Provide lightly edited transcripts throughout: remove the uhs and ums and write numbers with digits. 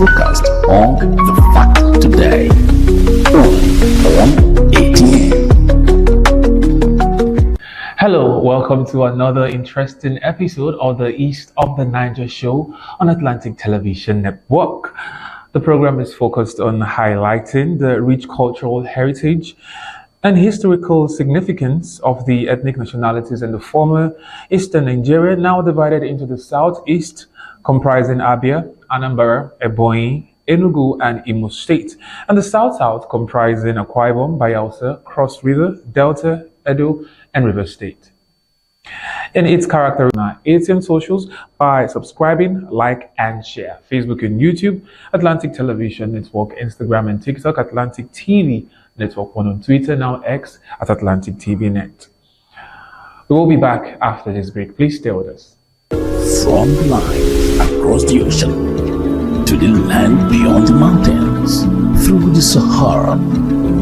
focused on the fact today. Only on ATM. Hello, welcome to another interesting episode of the East of the Niger show on Atlantic Television Network. The program is focused on highlighting the rich cultural heritage and historical significance of the ethnic nationalities in the former Eastern Nigeria, now divided into the Southeast, comprising Abia, Anambra, Ebonyi, Enugu, and Imo State, and the South-South, comprising Akwa Ibom, Bayelsa, Cross River, Delta, Edo, and River State. In its character, ATM socials by subscribing, like, and share. Facebook and YouTube, Atlantic Television Network, Instagram and TikTok, Atlantic TV Network 1 on Twitter, now X at Atlantic TV Net. We will be back after this break. Please stay with us. From the line across the ocean to the land beyond the mountains, through the Sahara,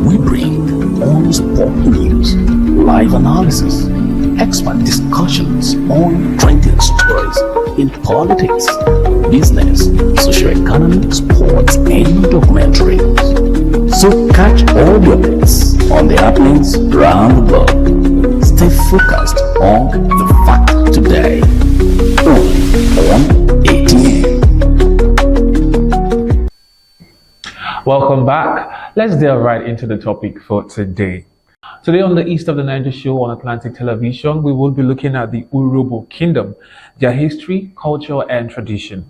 we bring on-spot news, live analysis, expert discussions on trending stories in politics, business, socio-economic, sports, and documentaries. So catch all your bits on the happenings around the globe. Stay focused on the fact today. Only on ATM. Welcome back. Let's delve right into the topic for today. Today on the East of the Niger show on Atlantic Television, we will be looking at the Urhobo Kingdom, their history, culture, and tradition.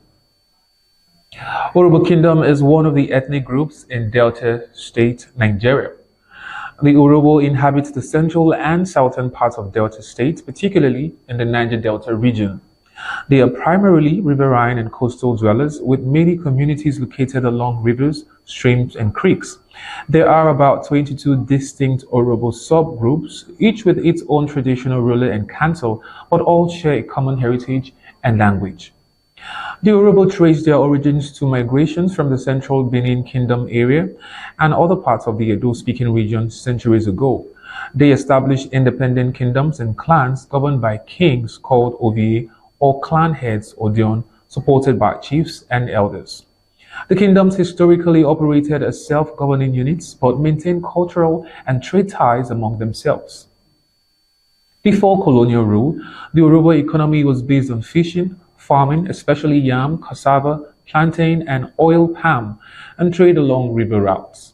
Urhobo Kingdom is one of the ethnic groups in Delta State, Nigeria. The Urhobo inhabits the central and southern parts of Delta State, particularly in the Niger Delta region. They are primarily riverine and coastal dwellers, with many communities located along rivers, streams, and creeks. There are about 22 distinct Urhobo subgroups, each with its own traditional ruler and council, but all share a common heritage and language. The Urhobo trace their origins to migrations from the central Benin Kingdom area and other parts of the Edo-speaking region centuries ago. They established independent kingdoms and clans governed by kings called Ovie, or clan heads or Dion, supported by chiefs and elders. The kingdoms historically operated as self-governing units but maintained cultural and trade ties among themselves. Before colonial rule, the Urhobo economy was based on fishing, farming, especially yam, cassava, plantain, and oil palm, and trade along river routes.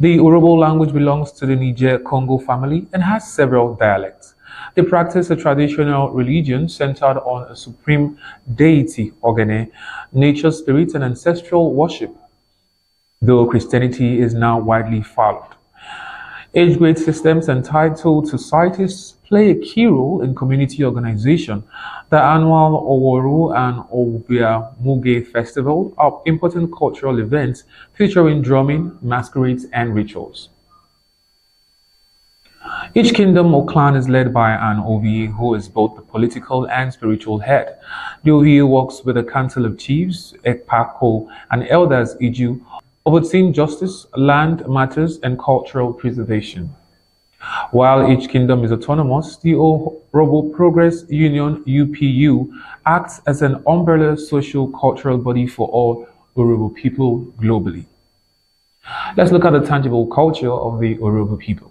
The Urhobo language belongs to the Niger-Congo family and has several dialects. They practice a traditional religion centered on a supreme deity, Ogene, nature spirit, and ancestral worship, though Christianity is now widely followed. Age grade systems and titled societies play a key role in community organization. The annual Oworu and Obia Muge festival are important cultural events featuring drumming, masquerades, and rituals. Each kingdom or clan is led by an Ovie who is both the political and spiritual head. The Ovie works with a council of chiefs, Ekpako, and elders Iju, overseeing justice, land matters, and cultural preservation. While each kingdom is autonomous, the Urhobo Progress Union UPU acts as an umbrella social-cultural body for all Urhobo people globally. Let's look at the tangible culture of the Urhobo people.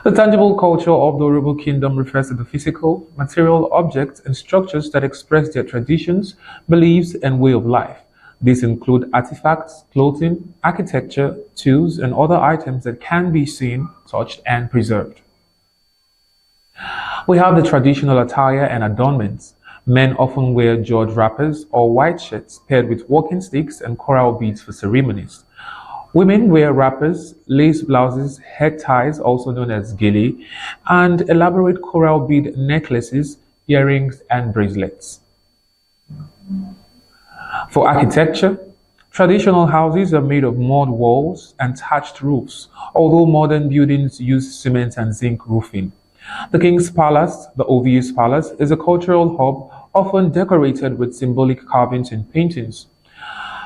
The tangible culture of the Urhobo Kingdom refers to the physical, material objects and structures that express their traditions, beliefs, and way of life. These include artifacts, clothing, architecture, tools, and other items that can be seen, touched, and preserved. We have the traditional attire and adornments. Men often wear George wrappers or white shirts paired with walking sticks and coral beads for ceremonies. Women wear wrappers, lace blouses, head ties, also known as gele, and elaborate coral bead necklaces, earrings, and bracelets. For architecture, traditional houses are made of mud walls and thatched roofs, although modern buildings use cement and zinc roofing. The King's Palace, the Ovie's Palace, is a cultural hub often decorated with symbolic carvings and paintings.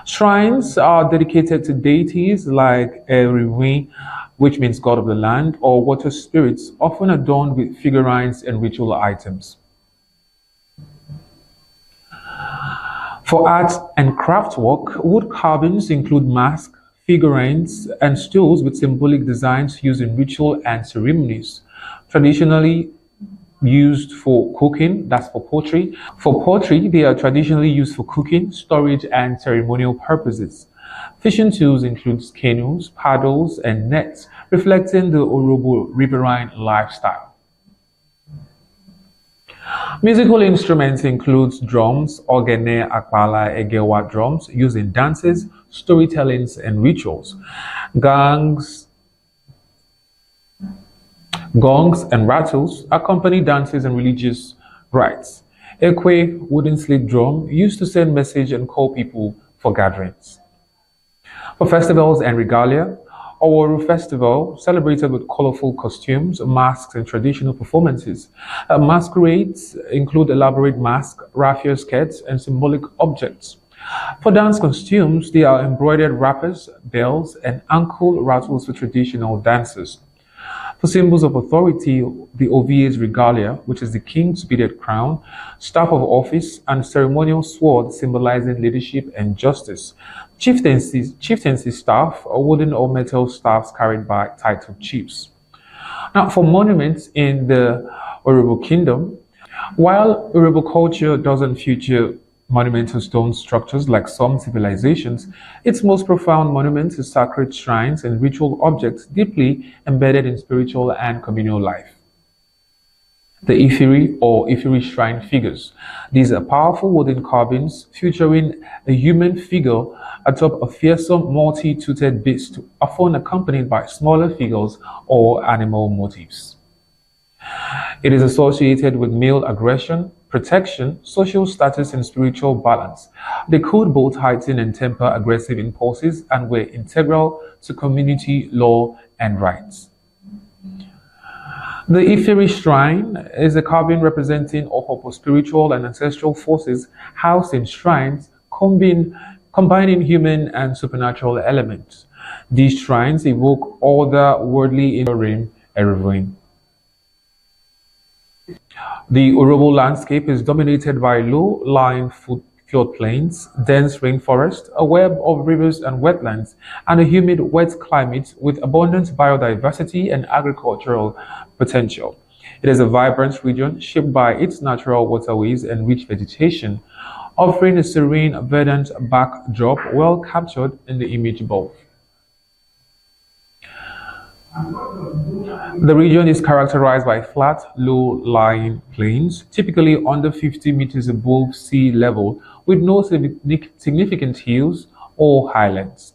Shrines are dedicated to deities like Eriwi, which means God of the land, or water spirits, often adorned with figurines and ritual items. For art and craft work, wood carvings include masks, figurines, and stools with symbolic designs used in ritual and ceremonies. Traditionally used for cooking, that's for pottery. For pottery, they are traditionally used for cooking, storage, and ceremonial purposes. Fishing tools include canoes, paddles, and nets, reflecting the Orobo riverine lifestyle. Musical instruments include drums, ogene, akpala, egewa drums used in dances, storytellings, and rituals. Gangs, gongs, and rattles accompany dances and religious rites. Ekwe, wooden slate drum, used to send message and call people for gatherings. For festivals and regalia, Oworu Festival, celebrated with colorful costumes, masks, and traditional performances. Masquerades include elaborate masks, raffia skirts, and symbolic objects. For dance costumes, they are embroidered wrappers, bells, and ankle rattles for traditional dances. For symbols of authority, the OVA's regalia, which is the king's beaded crown, staff of office, and ceremonial sword symbolizing leadership and justice. Chieftaincy staff are wooden or metal staffs carried by titled chiefs. Now, for monuments in the Orobo Kingdom, while Orobo culture doesn't feature monumental stone structures like some civilizations, its most profound monuments are sacred shrines and ritual objects deeply embedded in spiritual and communal life. The Ifiri or Ifiri shrine figures. These are powerful wooden carvings featuring a human figure atop a fearsome multi-toothed beast, often accompanied by smaller figures or animal motifs. It is associated with male aggression, protection, social status, and spiritual balance. They could both heighten and temper aggressive impulses and were integral to community law and rights. The Ifiri shrine is a carving representing Opopo spiritual and ancestral forces housed in shrines, combining human and supernatural elements. These shrines evoke otherworldly in Erevoin. The Orobo landscape is dominated by low-lying floodplains, dense rainforest, a web of rivers and wetlands, and a humid, wet climate with abundant biodiversity and agricultural potential. It is a vibrant region shaped by its natural waterways and rich vegetation, offering a serene, verdant backdrop well captured in the image above. The region is characterized by flat, low-lying plains, typically under 50 meters above sea level, with no significant hills or highlands.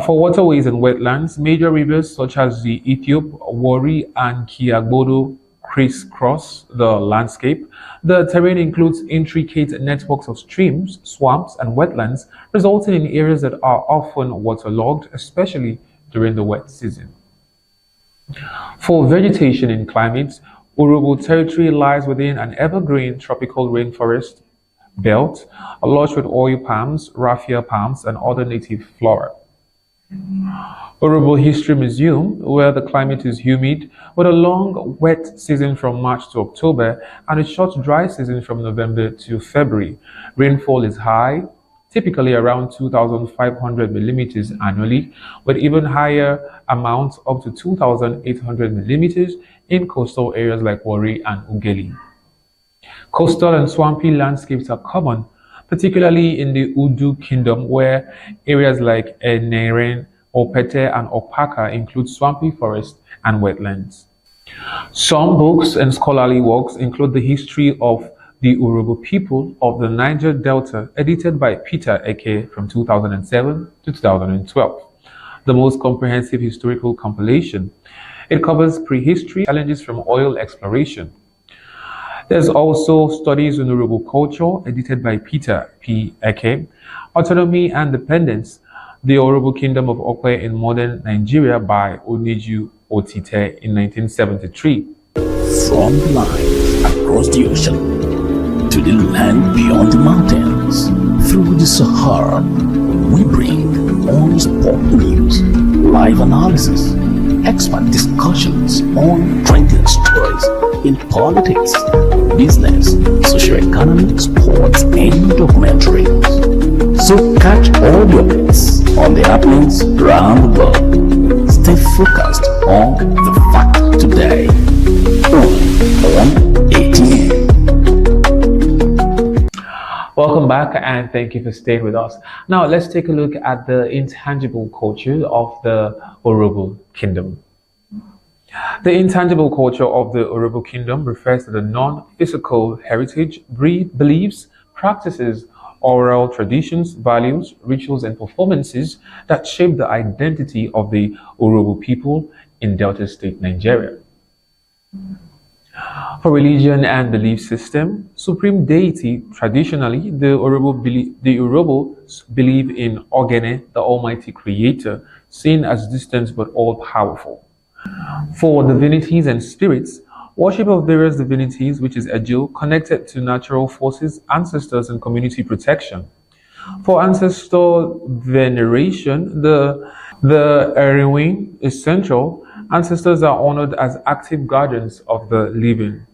For waterways and wetlands, major rivers such as the Ethiop, Wari, and Kiagbodo crisscross the landscape. The terrain includes intricate networks of streams, swamps, and wetlands, resulting in areas that are often waterlogged, especially during the wet season. For vegetation and climate, Orobo territory lies within an evergreen tropical rainforest belt, lush with oil palms, raffia palms, and other native flora. Orobo History Museum, where the climate is humid, with a long wet season from March to October and a short dry season from November to February. Rainfall is high, typically around 2,500 millimeters annually, with even higher amounts up to 2,800 millimeters in coastal areas like Wari and Ugeli. Coastal and swampy landscapes are common, particularly in the Udu Kingdom, where areas like Eneren, Opete, and Opaka include swampy forests and wetlands. Some books and scholarly works include the history of the Orobo people of the Niger Delta, edited by Peter Eke from 2007 to 2012, the most comprehensive historical compilation. It covers prehistory, challenges from oil exploration. There's also Studies in Orobo Culture, edited by Peter P. Eke, Autonomy and Dependence, the Orobo Kingdom of Okwe in Modern Nigeria by Oniju Otite in 1973. From the lines across the ocean to the land beyond the mountains, through the Sahara, we bring on-spot news, live analysis, expert discussions on trending stories, in politics, business, socio-economic, sports, and documentaries. So catch all your bets on the happenings around the world. Stay focused on the fact today. On ATM. Welcome back and thank you for staying with us. Now let's take a look at the intangible culture of the Urhobo Kingdom. The intangible culture of the Urhobo Kingdom refers to the non-physical heritage, beliefs, practices, oral traditions, values, rituals, and performances that shape the identity of the Urhobo people in Delta State, Nigeria. For religion and belief system, supreme deity, traditionally, the Urhobos believe in Ogene, the Almighty Creator, seen as distant but all-powerful. For divinities and spirits, worship of various divinities, which is Ejo, connected to natural forces, ancestors, and community protection. For ancestor veneration, the Erewin is central. Ancestors are honored as active guardians of the living.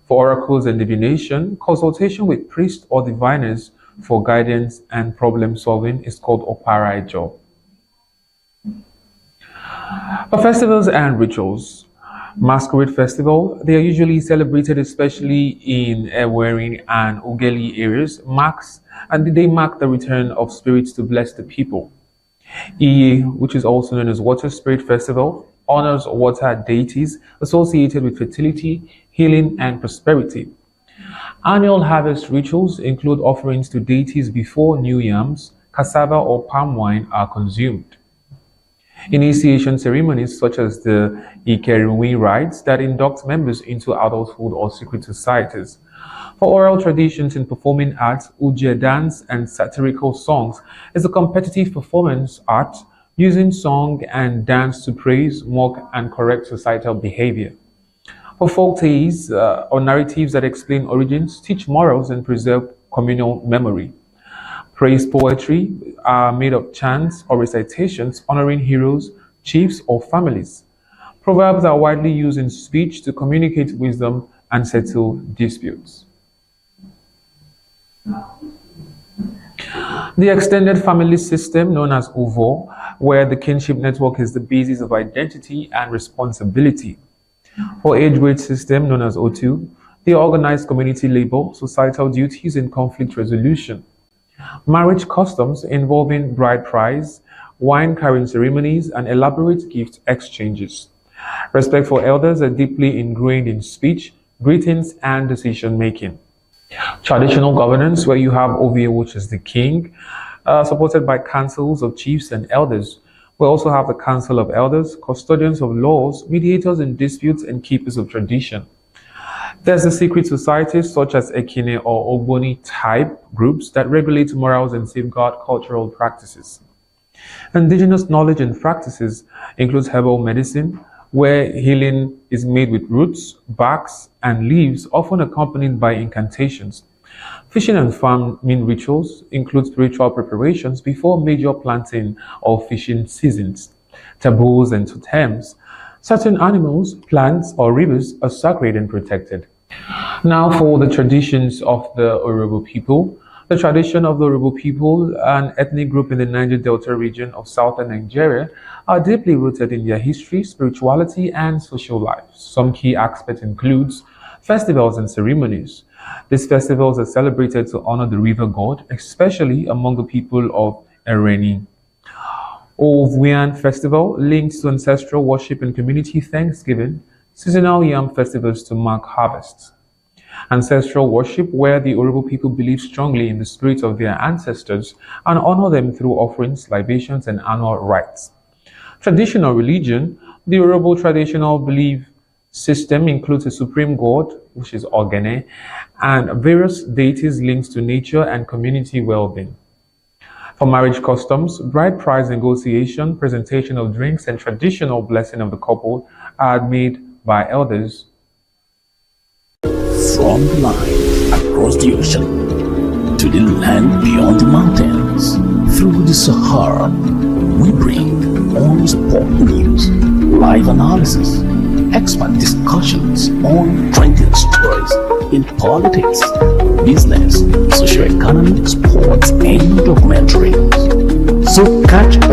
For oracles and divination, consultation with priests or diviners for guidance and problem solving is called Opara Ejo. For festivals and rituals, Masquerade Festival, they are usually celebrated especially in Ewerin and Ugeli areas, they mark the return of spirits to bless the people. Iye, which is also known as Water Spirit Festival, honors water deities associated with fertility, healing, and prosperity. Annual harvest rituals include offerings to deities before new yams, cassava, or palm wine are consumed. Initiation ceremonies such as the Ikeriwi rites that induct members into adulthood or secret societies. For oral traditions in performing arts, Uje dance and satirical songs is a competitive performance art using song and dance to praise, mock, and correct societal behavior. For folk tales or narratives that explain origins, teach morals, and preserve communal memory. Praise poetry are made of chants or recitations honoring heroes, chiefs, or families. Proverbs are widely used in speech to communicate wisdom and settle disputes. The extended family system, known as Uvo, where the kinship network is the basis of identity and responsibility. For age-grade system, known as O2, the organized community labor, societal duties, and conflict resolution. Marriage customs involving bride price, wine carrying ceremonies, and elaborate gift exchanges. Respect for elders are deeply ingrained in speech, greetings, and decision-making. Traditional governance, where you have OVA, which is the king, supported by councils of chiefs and elders. We also have the council of elders, custodians of laws, mediators in disputes, and keepers of tradition. There's the secret societies such as Ekine or Ogboni type groups that regulate morals and safeguard cultural practices. Indigenous knowledge and practices includes herbal medicine, where healing is made with roots, barks, and leaves, often accompanied by incantations. Fishing and farming rituals include spiritual preparations before major planting or fishing seasons. Taboos and totems. Certain animals, plants, or rivers are sacred and protected. Now for the traditions of the Urhobo people. The tradition of the Urhobo people, an ethnic group in the Niger Delta region of southern Nigeria, are deeply rooted in their history, spirituality, and social life. Some key aspects includes festivals and ceremonies. These festivals are celebrated to honor the river god, especially among the people of Ereni. Ovwian Festival, linked to ancestral worship and community thanksgiving. Seasonal yam festivals to mark harvests. Ancestral worship, where the Urhobo people believe strongly in the spirit of their ancestors and honor them through offerings, libations, and annual rites. Traditional religion, the Urhobo traditional belief system includes a supreme god, which is Ogene, and various deities linked to nature and community well-being. For marriage customs, bride price negotiation, presentation of drinks, and traditional blessing of the couple are made by elders. From the line across the ocean to the land beyond the mountains, through the Sahara, we bring on-spot news, live analysis, expert discussions on trending stories in politics, business, social economy, sports, and documentaries. So catch